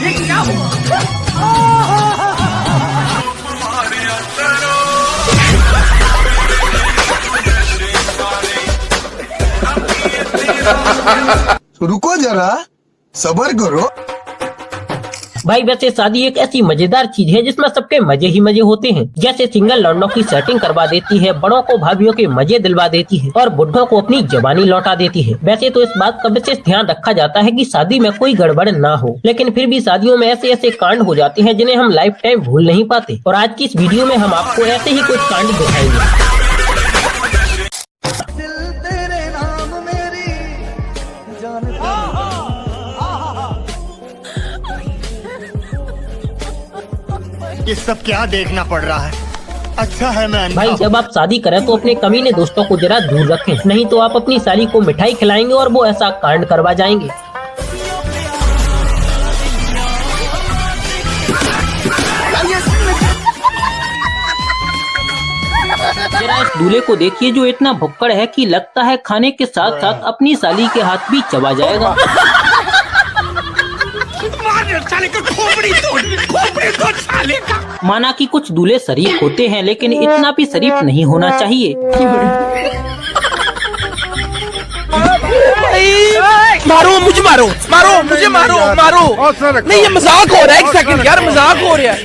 ये क्या हुआ? रुको जरा, सब्र करो। भाई वैसे शादी एक ऐसी मजेदार चीज है जिसमें सबके मजे ही मजे होते हैं। जैसे सिंगल लौंडों की सेटिंग करवा देती है, बड़ों को भाभीियों के मजे दिलवा देती है और बुढ़ों को अपनी जवानी लौटा देती है। वैसे तो इस बात का विशेष ध्यान रखा जाता है कि शादी में कोई गड़बड़ ना हो, लेकिन फिर भी शादियों में ऐसे ऐसे कांड हो जाते हैं जिन्हें हम लाइफ टाइम भूल नहीं पाते। और आज की इस वीडियो में हम आपको ऐसे ही कुछ कांड दिखाएंगे। ये सब क्या देखना पड़ रहा है? अच्छा है मैं भाई जब आप शादी करें तो अपने कमीने दोस्तों को जरा दूर रखें, नहीं तो आप अपनी साली को मिठाई खिलाएंगे और वो ऐसा कांड करवा जाएंगे। जरा इस दूल्हे को देखिए जो इतना भुक्कड़ है कि लगता है खाने के साथ साथ अपनी साली के हाथ भी चबा जाएगा। माना कि कुछ दूल्हे शरीफ होते हैं, लेकिन इतना भी शरीफ नहीं होना चाहिए। मारो मुझे, मारो मारो मुझे, मारो मारो। नहीं ये मजाक हो रहा है, एक सेकंड यार, मजाक हो रहा है।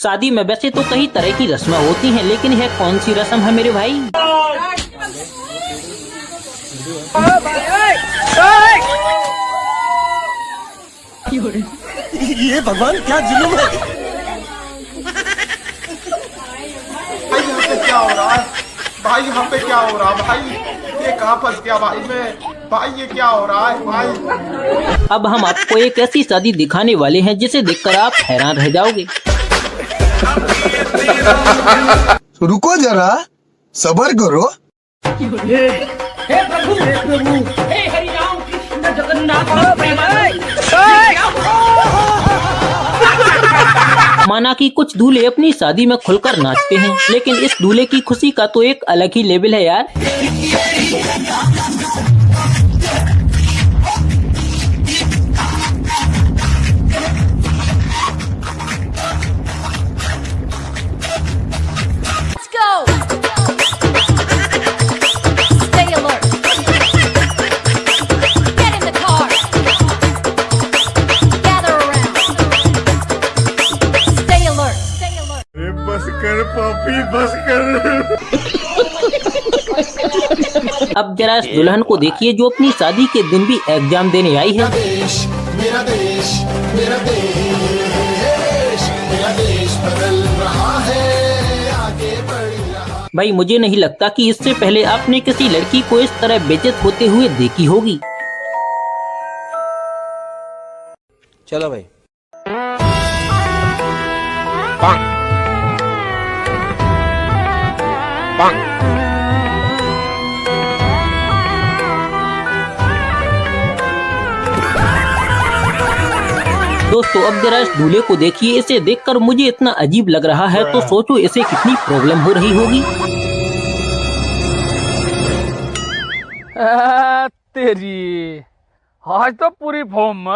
शादी में वैसे तो कई तरह की रस्में होती हैं, लेकिन यह कौन सी रस्म है मेरे भाई? ये भगवान क्या जुल्म है? भाई यहाँ पे क्या हो रहा है? भाई यहाँ पे क्या हो रहा है? भाई ये कहाँ फंस गया भाई मैं? भाई ये क्या हो रहा है भाई? अब हम आपको एक ऐसी शादी दिखाने वाले हैं जिसे देखकर आप हैरान रह जाओगे। रुको जरा, सब्र करो। हे प्रभु हे हरि राम कृष्ण जगन्नाथ माना कि कुछ दूल्हे अपनी शादी में खुलकर नाचते हैं, लेकिन इस दूल्हे की खुशी का तो एक अलग ही लेवल है यार। बस कर पापी, बस कर। अब जरा इस दुल्हन को देखिए जो अपनी शादी के दिन भी एग्जाम देने आई है। मेरा देश, मेरा देश, मेरा देश बदल रहा है, आगे बढ़ रहा। भाई मुझे नहीं लगता कि इससे पहले आपने किसी लड़की को इस तरह बेइज्जत होते हुए देखी होगी। चलो भाई। दोस्तों अब जरा इस दूल्हे को देखिए, इसे देखकर मुझे इतना अजीब लग रहा है तो सोचो इसे कितनी प्रॉब्लम हो रही होगी। तेरी आज तो पूरी फॉर्म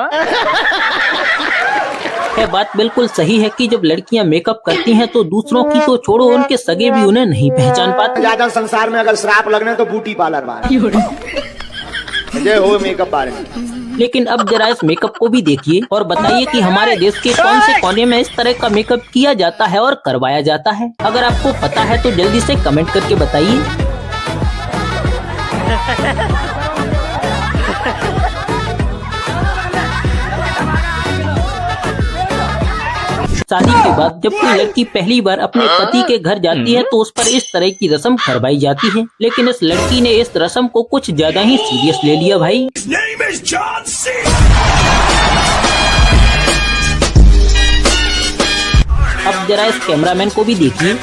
यह बात बिल्कुल सही है कि जब लड़कियां मेकअप करती हैं तो दूसरों की तो छोड़ो, उनके सगे भी उन्हें नहीं पहचान पाते। ज्यादा संसार में अगर श्राप लगने तो ब्यूटी पार्लर जय हो मेकअप बारे में। लेकिन अब जरा इस मेकअप को भी देखिए और बताइए कि हमारे देश के कौन से कोने में इस तरह का मेकअप किया जाता है और करवाया जाता है। अगर आपको पता है तो जल्दी से कमेंट करके बताइए। शादी के बाद जब कोई लड़की पहली बार अपने पति के घर जाती है तो उस पर इस तरह की रस्म करवाई जाती है, लेकिन इस लड़की ने इस रस्म को कुछ ज्यादा ही सीरियस ले लिया भाई। अब जरा इस कैमरामैन को भी देखिए।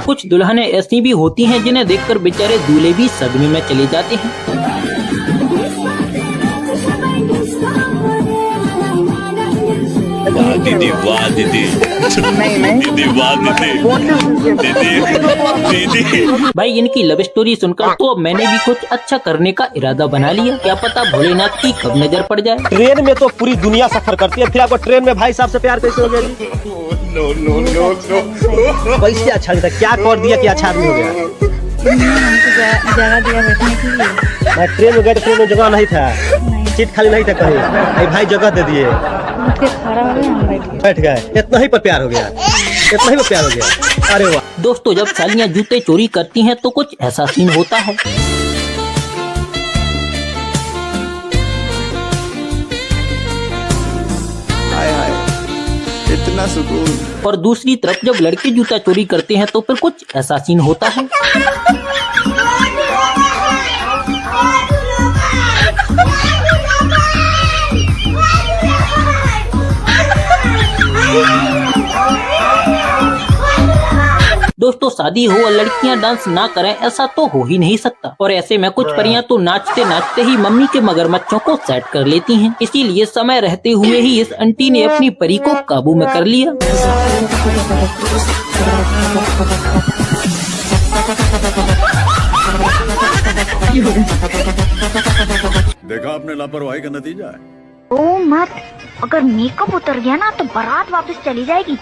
कुछ दुल्हनें ऐसी भी होती हैं जिन्हें देखकर बेचारे दूल्हे भी सदमे में चले जाते हैं। दीदी वाह दीदी दीदी वाह दीदी। भाई इनकी लव स्टोरी सुनकर तो अब मैंने भी कुछ अच्छा करने का इरादा बना लिया। क्या पता भोलेनाथ की कब नजर पड़ जाए। ट्रेन में तो पूरी दुनिया सफर करती है, फिर आपको ट्रेन में भाई साहब से प्यार कैसे हो गया जी? कैसे अच्छा लगता है? क्या कर दिया कि अच्छा आदमी हो गया? जगह दिया बैठने के लिए। मैं ट्रेन में गया, ट्रेन में जगह नहीं था, सीट खाली नहीं था कहीं, अरे भाई जगह दे दिए, फिर खड़ा हो गया, हम बैठ गए। इतना ही पर प्यार हो गया, इतना ही पर प्यार हो गया। अरे वाह दोस्तों, जब सालियां जूते चोरी करती हैं तो कुछ ऐसा सीन होता है। इतना सुकून। और दूसरी तरफ जब लड़के जूता चोरी करते हैं तो फिर कुछ ऐसा सीन होता है। दोस्तों, शादी हो और लड़कियां डांस ना करें ऐसा तो हो ही नहीं सकता। और ऐसे में कुछ परियां तो नाचते नाचते ही मम्मी के मगरमच्छों को सेट कर लेती हैं। इसीलिए समय रहते हुए ही इस आंटी ने अपनी परी को काबू में कर लिया। देखा आपने लापरवाही का नतीजा है। ओ मत, अगर मेकअप उतर गया ना तो बारात वापस चली जाएगी।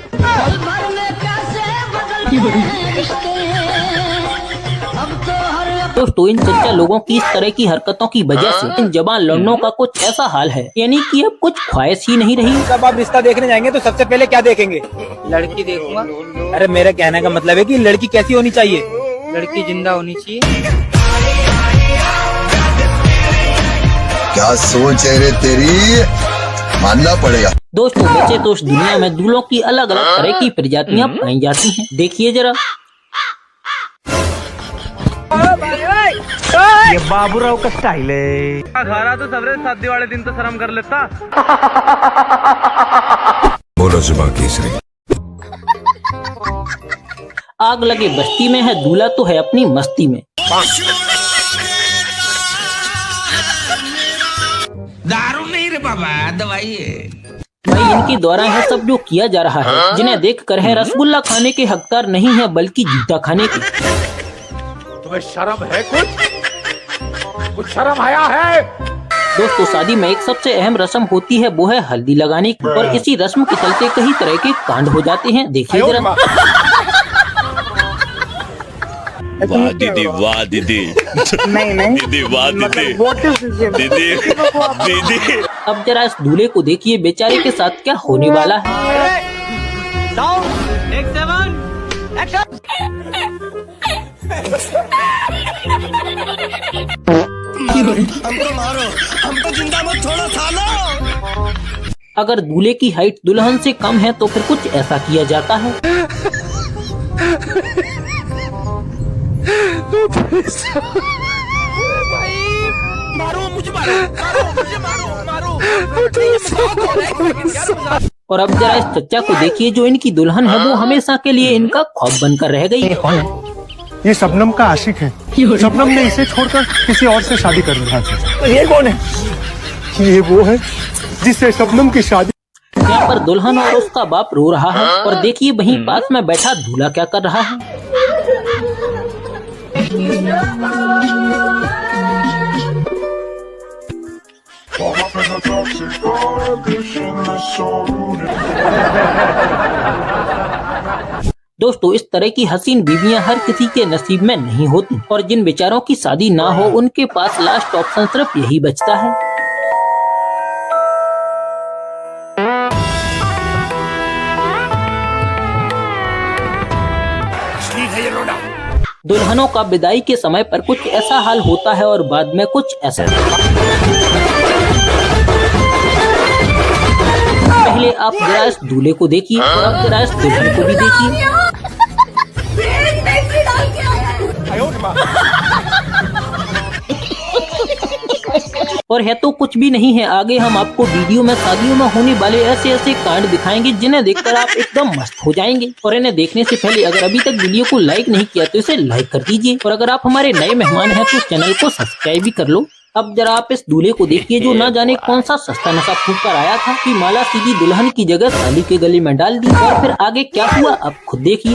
दोस्तों, इन चच्चा लोगों की इस तरह की हरकतों की वजह से इन जवान लौंडों का कुछ ऐसा हाल है, यानी कि अब कुछ ख्वाहिश ही नहीं रही। जब आप रिश्ता देखने जाएंगे तो सबसे पहले क्या देखेंगे? लड़की देखूंगा। अरे मेरे कहने का मतलब है कि लड़की कैसी होनी चाहिए? लड़की जिंदा होनी चाहिए। क्या सोच है रे तेरी, मानना पड़ेगा। दोस्तों, वैसे तो इस दुनिया में दूल्हों की अलग अलग तरह की प्रजातियां पाई जाती हैं। देखिए जरा, ये बाबूराव का स्टाइल है। खारा तो सबरे शादी वाले दिन तो शर्म कर लेता। बोलो जुबान केसरी। आग लगे बस्ती में है, दूल्हा तो है अपनी मस्ती में। दारू नहीं रे बाबा, दवाई है। भाई इनके द्वारा है सब जो किया जा रहा है, जिन्हें देखकर है रसगुल्ला खाने के हकदार नहीं है बल्कि जूता खाने के। तुम्हें शर्म है? कुछ शर्म आया है? दोस्तों, शादी में एक सबसे अहम रस्म होती है, वो है हल्दी लगाने की। और इसी रस्म के चलते कई तरह के कांड हो जाते हैं। देखिए जरा, वाह दीदी वाह दीदी दीदी वाह दीदी दीदी दीदी। अब जरा इस दूल्हे को देखिए, बेचारे के साथ क्या होने वाला है। हमको मारो, हमको जिंदा मत छोड़ो सालो। अगर दूल्हे की हाइट दुल्हन से कम है तो फिर कुछ ऐसा किया जाता है। मारो मुझे, मारो। और अब जरा इस चच्चा को देखिए, जो इनकी दुल्हन है वो हमेशा के लिए इनका ख्वाब बनकर रह गई। ये शबनम का आशिक है। शबनम ने इसे छोड़कर किसी और से शादी कर लिया। ये कौन है? ये वो है जिससे शबनम की शादी। यहाँ पर दुल्हन और उसका बाप रो रहा है, और देखिए वहीं पास में बैठा दूल्हा क्या कर रहा है। दोस्तों, इस तरह की हसीन बीवियां हर किसी के नसीब में नहीं होती, और जिन बेचारों की शादी ना हो उनके पास लास्ट ऑप्शन सिर्फ यही बचता है। दुल्हनों का विदाई के समय पर कुछ ऐसा हाल होता है और बाद में कुछ ऐसा। पहले आप जरा इस दूल्हे को देखिए और अब जरा इस दुल्हन को भी देखिए। और है तो कुछ भी नहीं है, आगे हम आपको वीडियो में शादियों में होने वाले ऐसे ऐसे कांड दिखाएंगे जिन्हें देखकर आप एकदम मस्त हो जाएंगे। और इन्हें देखने से पहले अगर अभी तक वीडियो को लाइक नहीं किया तो इसे लाइक कर दीजिए, और अगर आप हमारे नए मेहमान हैं तो चैनल को सब्सक्राइब भी कर लो। अब जरा आप इस दूल्हे को देखिए जो ना जाने कौन सा सस्ता नशा फूंक कर आया था कि माला सीधी दुल्हन की जगह साली के गले में डाल दी, और फिर आगे क्या हुआ आप खुद देखिए।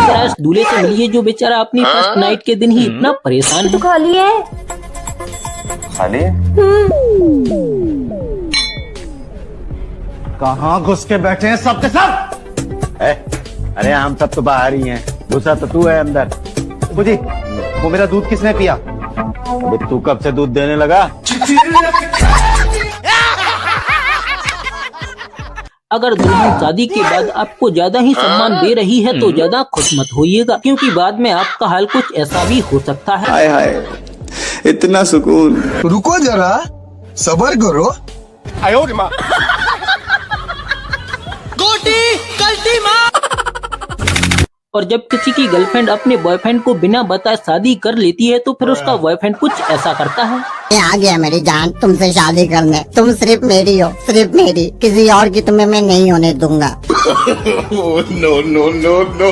अब इस दूल्हे से मिलिए जो बेचारा अपनी फर्स्ट नाइट के दिन ही इतना परेशान है। खाली है। खाली कहाँ घुस के बैठे हैं सब के सब? अरे हम सब तो बाहर ही हैं, घुसा तो तू है अंदर। बुझी, वो मेरा दूध किसने पिया? अबे तू कब से दूध देने लगा? अगर दुल्हन शादी के बाद आपको ज्यादा ही सम्मान दे रही है तो ज्यादा खुश मत होइएगा, क्योंकि बाद में आपका हाल कुछ ऐसा भी हो सकता है। हाय हाय, इतना सुकून। रुको जरा, सब्र करो। और जब किसी की गर्लफ्रेंड अपने बॉयफ्रेंड को बिना बताए शादी कर लेती है तो फिर उसका बॉयफ्रेंड कुछ ऐसा करता है। आ गया मेरी जान तुमसे शादी करने, तुम सिर्फ मेरी हो, सिर्फ मेरी, किसी और की तुम्हें मैं नहीं होने दूंगा। No no no no.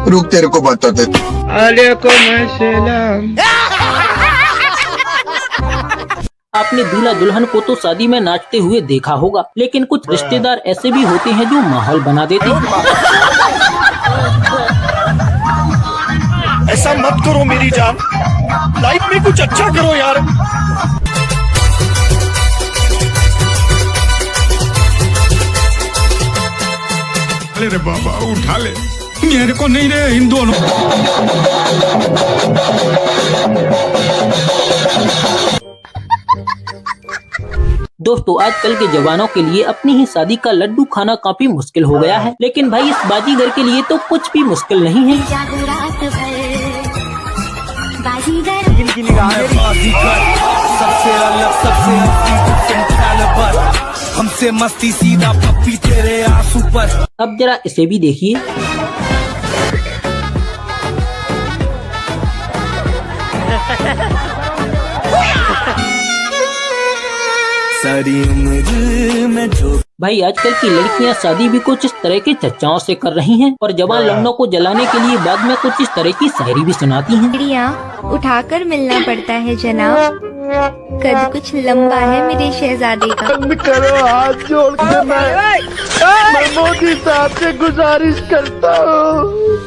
रुक तेरे को बताते। आपने दूल्हा दुल्हन को तो शादी में नाचते हुए देखा होगा, लेकिन कुछ रिश्तेदार ऐसे भी होते हैं जो माहौल बना देते हैं। ऐसा मत करो मेरी जान, लाइफ में कुछ अच्छा करो यार। अरे बाबा उठा ले, मेरे को नहीं रे इन दोनों। दोस्तों आजकल के जवानों के लिए अपनी ही शादी का लड्डू खाना काफी मुश्किल हो गया है, लेकिन भाई इस बाजीगर के लिए तो कुछ भी मुश्किल नहीं है। हमसे मस्ती सीधा पप्पी तेरे आंसू पर। अब जरा इसे भी देखिए। सारी उम्र में जो भाई आजकल की लड़कियां शादी भी कुछ इस तरह के चर्चाओं से कर रही हैं, और जवान लौंडों को जलाने के लिए बाद में कुछ इस तरह की शायरी भी सुनाती हैं। चिड़िया उठाकर मिलना पड़ता है जनाब, कद कुछ लंबा है मेरे शहजादे का। करो हाथ जोड़ के मैं मोदी साहब से गुजारिश करता हूँ।